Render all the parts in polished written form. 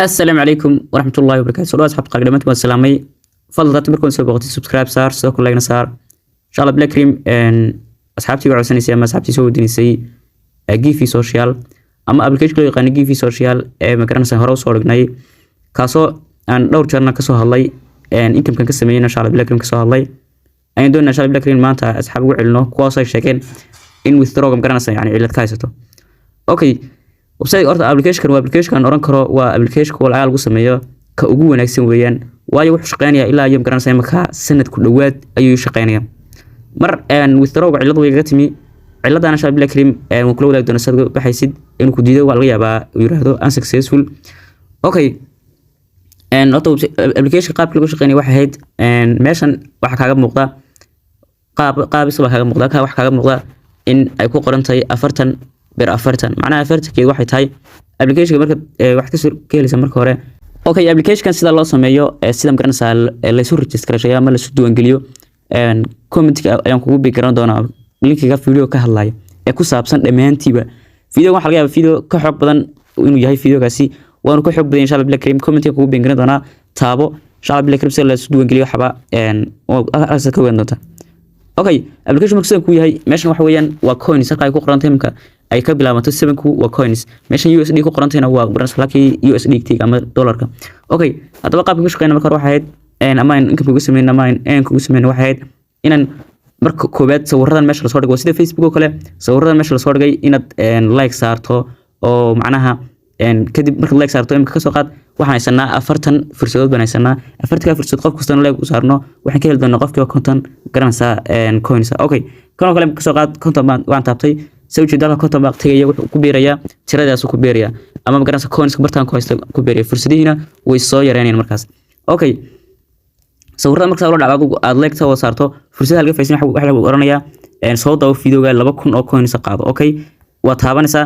السلام عليكم ورحمة الله وبركاته. سؤال أصحاب قدمتكم السلامي. فضل ذات مركون سوي بغتي سبسكرايب صار سوكل لايك صار. إن شاء الله بلا كريم إن أصحابتي وعساني سيا ما أصحابتي سووا ديني سي أجي في سوشيال أما قبل كيش كل يقان أجي في سوشيال مكان سهرة وصور جناي كاسو أن دور جرنا كسو هالله إن إنكم كان كسمين إن شاء الله بلا كريم كسو هالله أين دون إن شاء الله بلا كريم ما أنت أصحاب وعلنه كواسا شكل إن ويثروهم كرنا يعني علة كايسته. أوكي. website orta application waa application oran karo waa application wal aal lagu sameeyo ka ugu wanaagsan weeyaan waayo wuxuu shaqeynaya ilaa yom garanaysa marka sanad ku dhawaad ayuu shaqeynaya mar withdraw cilad way ga timi ciladana shaab bila krim oo kula wadaag doona sadgo baxaysid inuu ku diido waa laga yaabaa uu yiraahdo unsuccessful. Okay auto application qaabka lagu shaqeynaya waxa ahayd meeshan waxa kaaga muuqda qaab isla kaaga muuqda ka wax kaaga muuqda in ay ku qoran tahay 40 bir afartan macnaha afartankeed waxay tahay application marka wax ka soo keenaysa marka hore. Okay application sida loo sameeyo sida magaranaysa la soo register gareeyo ama la soo diiwaan geliyo comment ayaan kugu biiran doonaa linkiga video ka hadlaya ee ku saabsan dhamaantiiba video waxa laga yaabaa video ka xog badan inuu yahay videogaasi waanu ka xog badan insha Allah Black Cream comment kugu biiran doonaa taabo insha Allah Black Cream sida la soo diiwaan geliyo xaba oo asaas ka weyn doonta. Okay application marka ku yahay meeshan waxa weeyaan waa coins halka ay ku qoran tahay marka ay ka bilaabato 7ku waa coins meeshan USD ku qoran tahayna waa branch laki USD tig ama dollarka. Okay hadaba qaabka ku shaqeynaa marka waxa ahayd ama in kugu sameeyna ama in kugu sameeyna waxa ahayd inaan marka koobaad sawiradan meesha la soo dhigo sida Facebook oo kale sawiradan meesha la soo dhigay inaad like saarto oo macnaha kadib marka like saarto imka ka soo qaad waxaan haysanaa 40 fursadood baan haysanaa 40 fursad qof kasta like u saarno waxaan ka heli doonaa qofkii konton garanaysa coins. Okay kan kale ka soo qaad konton waan taabtay soo jeedada konton baa tagaya wuxuu ku beeraya tiradaas ku beeraya ama garanaysa coins bartaan ku haysto ku beeraya fursadihiina way soo yareeyeen markaas. Okay sawirada marka la dhacdo aad like tawo saarto fursad halka faysan waxa lagu oranayaa soo daw videoga 2000 oo coins qaado. Okay waa taabanaysa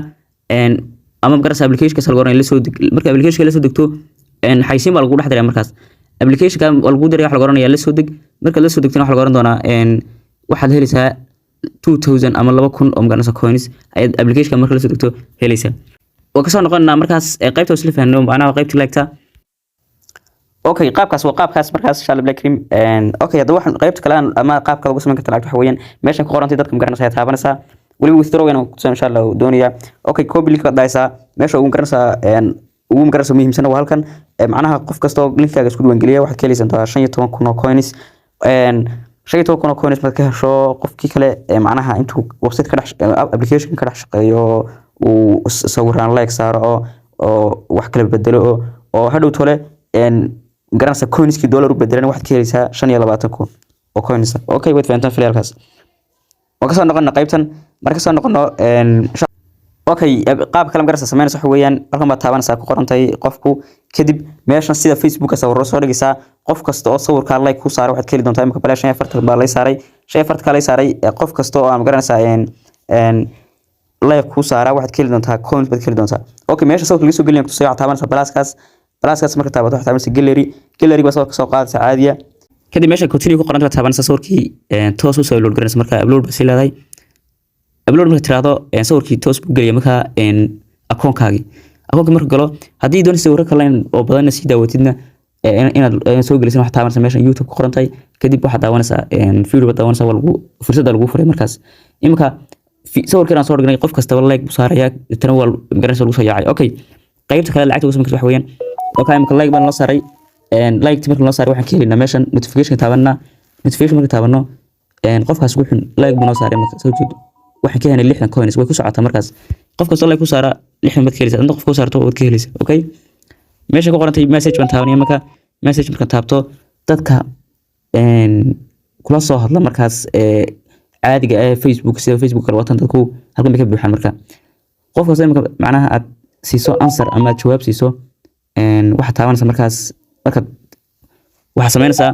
ama garanaysa application ka salgoran la soo marka application la soo degto xaysiin baa lagu dhex diray markaas application ka lagu diray waxa lagu oranayaa la soo deg marka la soo degtana waxa lagu oran doonaa waxaad helaysaa 2000 ama 2000 oo magaranaysa coins ay application marka la soo degto helaysa oo ka soo noqonaa markaas qaybta isla fahanno macnaha qaybta like-ta. Okay qaabkaas waa qaabkaas markaas insha Allah Black Cream okay hadaba waxaan qaybta kale ama qaabka lagu sameyn karto waxa weeyaan meeshan ku qorantay dadka magaranaysa taabanaysa wali withdraw inuu insha Allah doonaya. Okay copy link ka daysa meesha ugu magaranaysa muhiimsan waa halkan macnaha qof kasto linkaga isku diiwaan geliya waxaad ka helaysaa 15,000 oo coins shayto kono coins marka hesho qofkii kale macnaha intuu website ka dhax application ka dhax shaqeeyo uu sawiraan like saaro oo wax kala bedelo oo hadhow tole garanaysa coinski dollar u bedelan waxaad ka helaysaa 25,000 oo coins. Okay wait faantan filayalkaas waxa soo noqon qaybtan marka soo noqono okay qaab kale magaranaysa sameynaysa waxa weeyaan halkan ba taabanaysa ku qorantay qofku kadib meeshan sida Facebook sawiro soo dhigaysa qof kasta oo sawirka like ku saaray waxaad ka heli doontaa imka balaashan 40 baa la saaray 40 ka la saaray qof kasta oo aan magaranaysa like ku saaray waxaad ka heli doontaa coins baad ka heli doontaa. Okay meesha sawirka lagu soo gelinayo ku soo taabanaysa balaaskaas marka taabato waxaad taabanaysa gallery baa sawirka soo qaadaysa caadiya kadib meesha continue ku qoran taabanaysa sawirkii toos u soo load garanaysa marka upload baa leedahay upload marka tiraado sawirkii toos buu geliya marka akoonkaagi marka galo hadii doonaysa sawir kale oo badan si daawatidna inaad soo gelisan wax taabanaysa meesha YouTube ku qoran tahay kadib waxaad daawanaysa video daawanaysa walgu fursada lagu furay markaas imka sawirkan soo dhignay qof kasta like buu saaraya tan wal garanaysa lagu soo yaacay. Okay qaybta kale lacagta ugu sameeyay wax weeyaan okay imka like baan la saaray like marka la saaray waxaan ka helina meeshan notification marka taabano qofkaas wuxuu like buu noo saaray marka soo jeedo waxaan ka helnay 60 coins way ku socotaa markaas qof kasta like ku saara 60 mad ka helaysa inta qof ku saarto oo ka helaysa. Okay meesha ku qorantay message baan taabanaya marka message marka taabto dadka kula soo hadla markaas caadiga Facebook sida Facebook kala watan dadku halkan ka buuxaan marka qof kasta marka macnaha aad siiso answer ama jawaab siiso waxa taabanaysa markaas marka waxa sameynaysa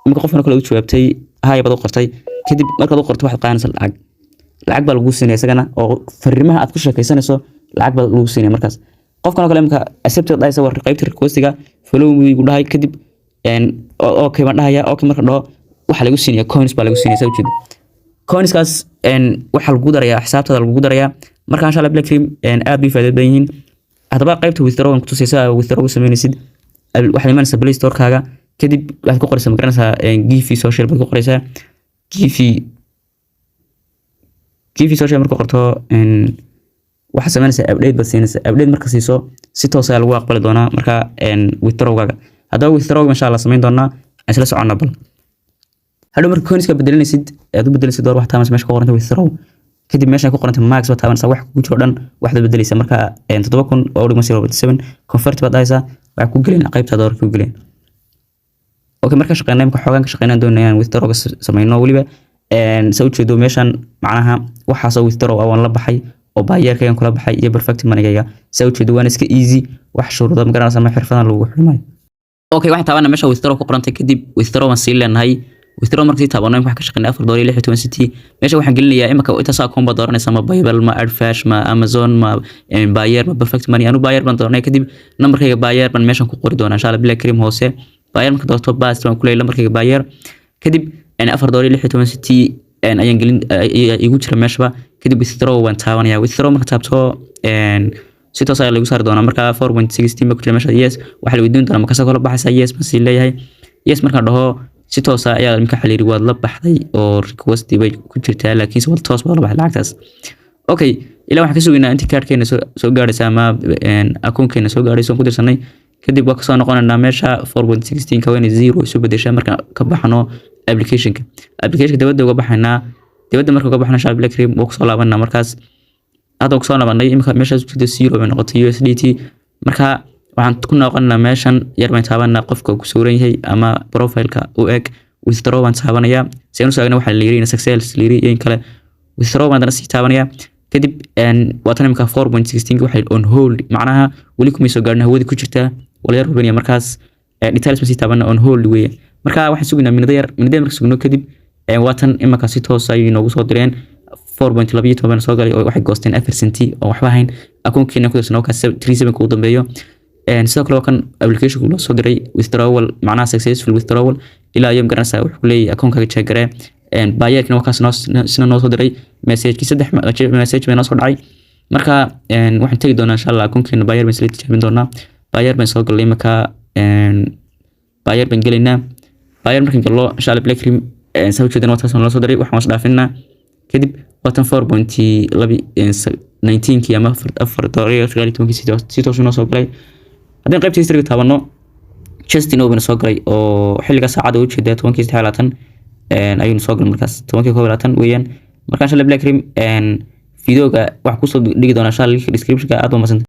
marka qofna kale uu jawaabtay hay'ad u qortay kadib marka uu qorto waxa qaanaysa lacag baa lagu siinay isagana oo fariimaha aad ku sheekaysanayso lacag baa lagu siinay markaas qofkan kale marka accepted ay sawir qaybta requestiga follow me ugu dhahay kadib okay ma dhahaya okay marka dhaho waxa lagu siinay coins baa lagu siinay soo jeedo coinskaas waxa lagu darayaa xisaabtada lagu darayaa marka insha Allah Black Cream aad bay faa'iido badan yihiin hadaba qaybta withdraw ku tusaysa withdraw sameynaysid waxa imanaysa Play Store kaaga kadib waxaad ku qoraysaa magaranaysa Gifi social baad ku qoraysaa Gifi social marka qorto waxa sameynaysa update bad siinaysa update marka siiso si toos ah lagu aqbali doonaa marka withdraw kaaga hadaba withdraw insha Allah sameyn doonaa isla soconna bal hadhow marka coinska bedelinaysid aad u bedelinaysid door wax taamas meesha ku qoranta withdraw kadib meesha ku qoranta max oo taabanaysa wax ku jiro dhan waxda bedelaysa marka 7000 oo dhigma 0.7 convert baad haysaa waxa ku gelin qaybta door ku gelin okay marka shaqeynaa marka xoogan ka shaqeynaa doonayaan withdraw ka sameeyno waliba soo jeedo meeshan macnaha waxa soo withdraw aan la baxay oo buyerkaygan kula baxay iyo perfect money-gayga soo jeedo waan iska easy wax shuruudo ma garanaysa ma xirfadan lagu xirmay okay waxa taabana meesha withdraw ku qoranta kadib withdraw aan sii leenahay withdraw markii taabano wax ka shaqeynaa $4.16 meesha waxaan gelinayaa imaka inta saa koomba dooranaysa ma Paypal ma Adfash ma Amazon ma buyer ma perfect money anu buyer ban dooranay kadib numberkayga buyer ban meeshan ku qori doonaa insha Allah Black Cream hoose buyer marka doorto bas waan ku leeyahay numberkayga buyer kadib $4.16 ayaan gelin igu jira meeshaba kadib withdraw waan taabanaya withdraw marka taabto si toos ah lagu saar doonaa marka 4.16 ma ku jira meesha yes waxa la weydiin doonaa marka soo kala baxaysa yes ma si leeyahay yes marka dhaho si toos ah ayaa imka xiriir waad la baxday oo request bay ku jirtaa laakiin si wada toos baad la baxday lacagtaas okay ila waxa ka sugaynaa intii kaarkeena soo gaaraysa ama akoonkeena soo gaarayso ku dirsanay kadib waa ka soo noqonayna meesha 4.16 ka weyn 0 soo bedesha marka ka baxno applicationka dibadda uga baxnaa dibadda marka uga baxna Black Cream oo ku soo laabanaa markaas hadda ku soo laabanay imka meesha sida 0 bay noqotay USDT marka waxaan ku noqonnaa meeshan yar ma taabanaa qofka ku suuran yahay ama profile-ka u eg withdraw waan taabanaya si aanu saagna waxa la yiri success in kale withdraw waan si taabanaya kadib waatan imka 4.16 waxa on hold macnaha wali kuma soo gaarna hawada ku jirta wala yar hubinaya markaas details ma si taabana on hold weeye marka waxaan sugnaa minada marka sugno kadib waatan imka si toos ah inoogu soo direen 4.12 soo galay oo waxay goosteen 4 oo waxba hayn akoonkeena ku dirsan oo ka 37 ku dambeeyo sidoo kale kan application ku soo diray withdrawal macnaha successful withdrawal ilaa yom garanaysa wuxuu leeyahay akoonkaaga check garee buyerkina waa kaas noo soo diray message-ki 3 message bay noo soo dhacay marka waxaan tagi doonaa insha Allah akoonkeena buyer ban select jaabin doonaa buyer ban soo galay marka buyer ban gelinaa buyer markan galo insha Allah Black Cream soo jeedana waa taas noo soo diray waxaan wasdhaafinaa kadib watan 4.19 ama 4.19 si toos noo soo galay hadaan qaybta history taabano Justin Owen soo galay oo xilliga saacada u jeeday 10:20 ayuu soo galay markaas 10:20 weeyaan marka insha Allah Black Cream videoga wax ku soo dhigi doona insha Allah description-ka aad u masan